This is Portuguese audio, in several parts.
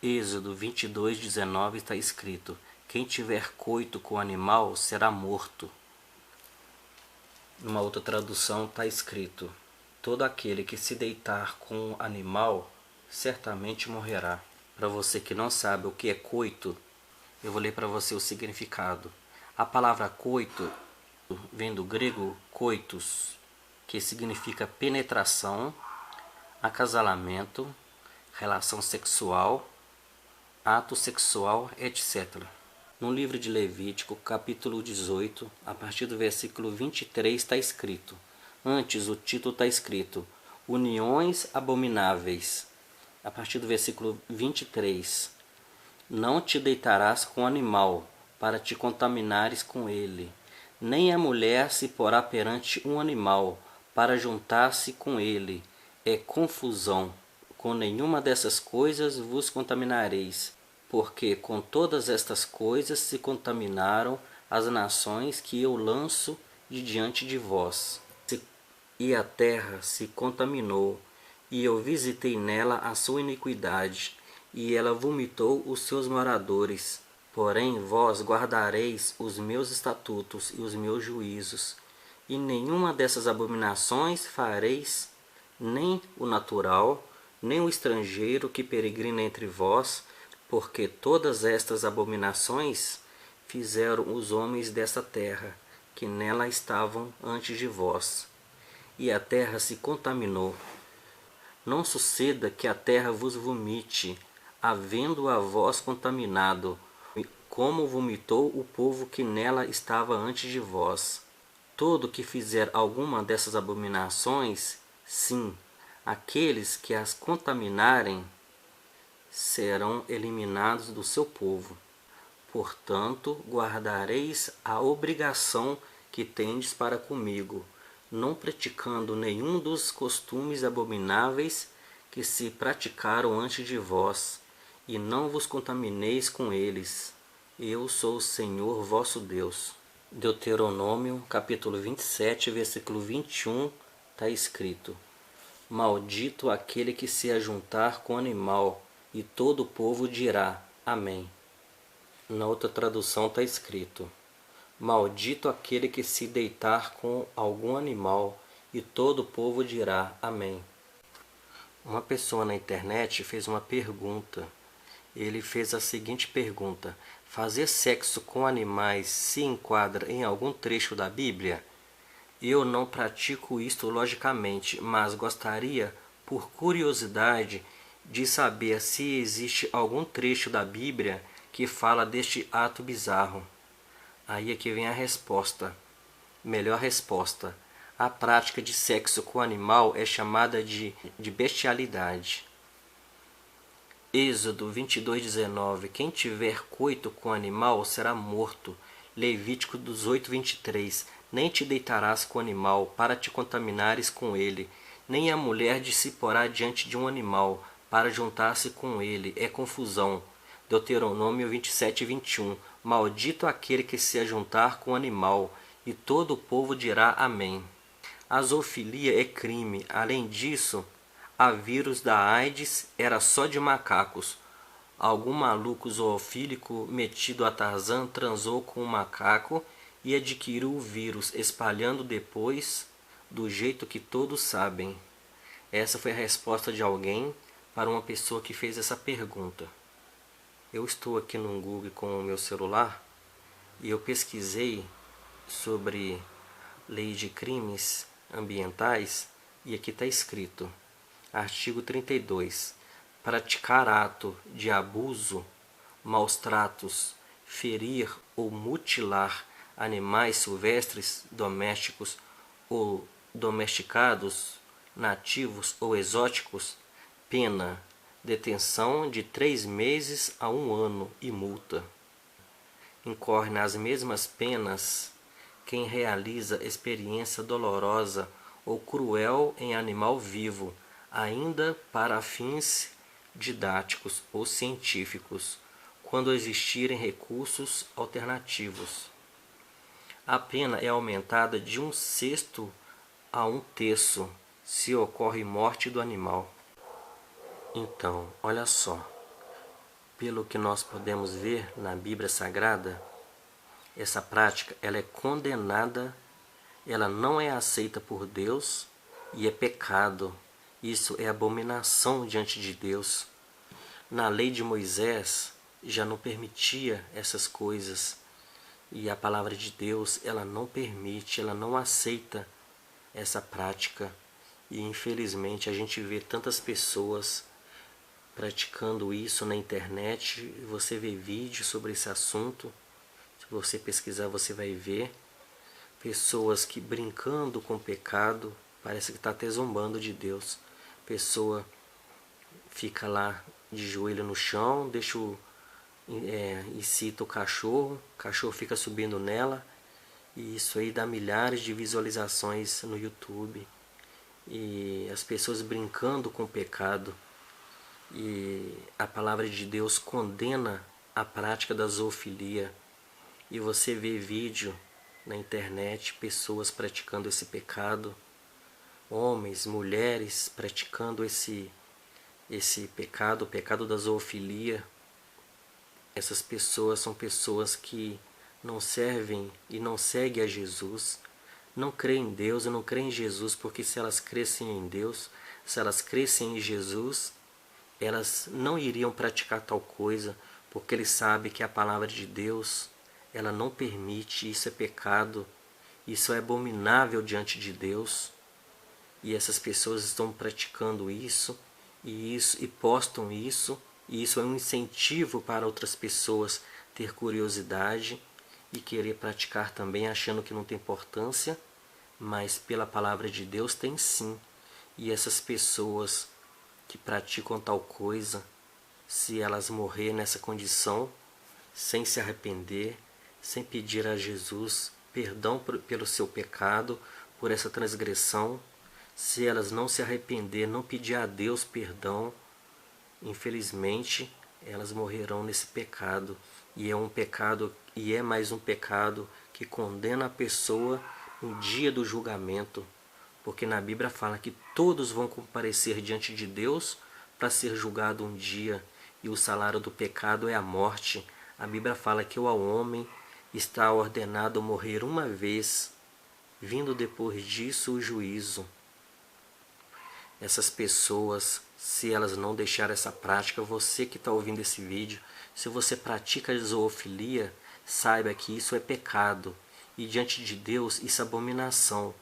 Êxodo 22:19 está escrito: quem tiver coito com o animal será morto. Numa outra tradução está escrito: todo aquele que se deitar com o animal certamente morrerá. Para você que não sabe o que é coito, eu vou ler para você o significado. A palavra coito vem do grego coitus, que significa penetração, acasalamento, relação sexual, ato sexual, etc. No livro de Levítico, capítulo 18, a partir do versículo 23, está escrito. Antes, o título está escrito: Uniões abomináveis. A partir do versículo 23. Não te deitarás com animal, para te contaminares com ele. Nem a mulher se porá perante um animal, para juntar-se com ele. É confusão. Com nenhuma dessas coisas vos contaminareis, porque com todas estas coisas se contaminaram as nações que eu lanço de diante de vós. E a terra se contaminou, e eu visitei nela a sua iniquidade, e ela vomitou os seus moradores. Porém vós guardareis os meus estatutos e os meus juízos, e nenhuma dessas abominações fareis, nem o natural, nem o estrangeiro que peregrina entre vós, porque todas estas abominações fizeram os homens desta terra, que nela estavam antes de vós. E a terra se contaminou. Não suceda que a terra vos vomite, havendo a vós contaminado, como vomitou o povo que nela estava antes de vós. Todo que fizer alguma dessas abominações, sim, aqueles que as contaminarem, serão eliminados do seu povo. Portanto, guardareis a obrigação que tendes para comigo, não praticando nenhum dos costumes abomináveis que se praticaram antes de vós, e não vos contamineis com eles. Eu sou o Senhor vosso Deus. Deuteronômio, capítulo 27, versículo 21, está escrito: Maldito aquele que se ajuntar com o animal, e todo o povo dirá: Amém. Na outra tradução está escrito: Maldito aquele que se deitar com algum animal, e todo o povo dirá Amém. Uma pessoa na internet fez uma pergunta. Ele fez a seguinte pergunta: fazer sexo com animais se enquadra em algum trecho da Bíblia? Eu não pratico isto logicamente, mas gostaria, por curiosidade, de saber se existe algum trecho da Bíblia que fala deste ato bizarro. Aí aqui vem a resposta. Melhor resposta. A prática de sexo com animal é chamada de bestialidade. Êxodo 22:19. Quem tiver coito com animal será morto. Levítico 18:23. Nem te deitarás com animal, para te contaminares com ele. Nem a mulher se porá diante de um animal, para juntar-se com ele. É confusão. Deuteronômio 27:21. Maldito aquele que se ajuntar com o animal, e todo o povo dirá Amém. A zoofilia é crime. Além disso, a vírus da AIDS era só de macacos. Algum maluco zoofílico metido a Tarzan transou com um macaco e adquiriu o vírus, espalhando depois, do jeito que todos sabem. Essa foi a resposta de alguém para uma pessoa que fez essa pergunta. Eu estou aqui no Google com o meu celular e eu pesquisei sobre lei de crimes ambientais e aqui está escrito, artigo 32, praticar ato de abuso, maus tratos, ferir ou mutilar animais silvestres, domésticos ou domesticados, nativos ou exóticos, pena, detenção de 3 meses a 1 ano e multa. Incorre nas mesmas penas quem realiza experiência dolorosa ou cruel em animal vivo, ainda para fins didáticos ou científicos, quando existirem recursos alternativos. A pena é aumentada de 1/6 a 1/3 se ocorre morte do animal. Então, olha só, Pelo que nós podemos ver na Bíblia Sagrada, essa prática ela é condenada, ela não é aceita por Deus e é pecado. Isso é abominação diante de Deus. Na lei de Moisés já não permitia essas coisas. E a palavra de Deus, ela não permite, ela não aceita essa prática. E infelizmente a gente vê tantas pessoas praticando isso na internet. Você vê vídeos sobre esse assunto. Se você pesquisar, você vai ver pessoas que brincando com o pecado, parece que está até zombando de Deus. Pessoa fica lá de joelho no chão, incita o cachorro fica subindo nela, e isso aí dá milhares de visualizações no YouTube. E as pessoas brincando com o pecado. E a palavra de Deus condena a prática da zoofilia. E você vê vídeo na internet, pessoas praticando esse pecado, homens, mulheres praticando esse pecado, o pecado da zoofilia. Essas pessoas são pessoas que não servem e não seguem a Jesus, não creem em Deus e não creem em Jesus, porque se elas crescem em Deus, se elas crescem em Jesus, elas não iriam praticar tal coisa, porque eles sabem que a palavra de Deus, ela não permite, isso é pecado, isso é abominável diante de Deus. E essas pessoas estão praticando isso e postam isso, e isso é um incentivo para outras pessoas ter curiosidade e querer praticar também, achando que não tem importância, mas pela palavra de Deus tem sim. E essas pessoas que praticam tal coisa, se elas morrer nessa condição, sem se arrepender, sem pedir a Jesus perdão pelo seu pecado, por essa transgressão, se elas não se arrepender, não pedir a Deus perdão, infelizmente elas morrerão nesse pecado. E é um pecado, e é mais um pecado que condena a pessoa no dia do julgamento. Porque na Bíblia fala que todos vão comparecer diante de Deus para ser julgado um dia. E o salário do pecado é a morte. A Bíblia fala que ao homem está ordenado morrer uma vez, vindo depois disso o juízo. Essas pessoas, se elas não deixarem essa prática, você que está ouvindo esse vídeo, se você pratica a zoofilia, saiba que isso é pecado. E diante de Deus isso é abominação.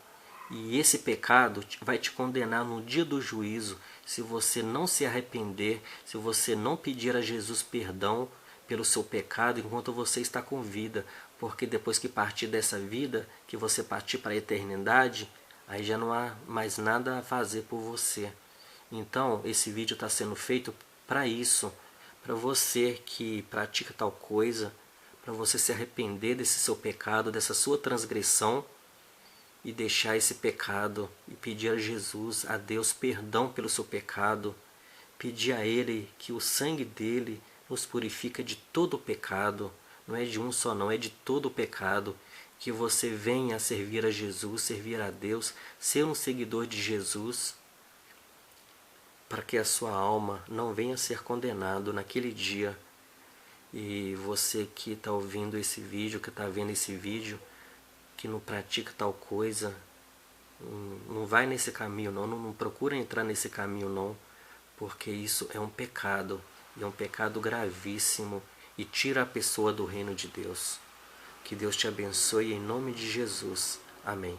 E esse pecado vai te condenar no dia do juízo, se você não se arrepender, se você não pedir a Jesus perdão pelo seu pecado enquanto você está com vida. Porque depois que partir dessa vida, que você partir para a eternidade, aí já não há mais nada a fazer por você. Então, esse vídeo está sendo feito para isso, para você que pratica tal coisa, para você se arrepender desse seu pecado, dessa sua transgressão, e deixar esse pecado e pedir a Jesus, a Deus, perdão pelo seu pecado, pedir a Ele que o sangue dele nos purifica de todo o pecado, não é de um só não, é de todo o pecado, que você venha a servir a Jesus, servir a Deus, ser um seguidor de Jesus, para que a sua alma não venha a ser condenado naquele dia. E você que está ouvindo esse vídeo, que está vendo esse vídeo, que não pratica tal coisa, não vai nesse caminho não procura entrar nesse caminho não, porque isso é um pecado, e é um pecado gravíssimo, e tira a pessoa do reino de Deus. Que Deus te abençoe em nome de Jesus. Amém.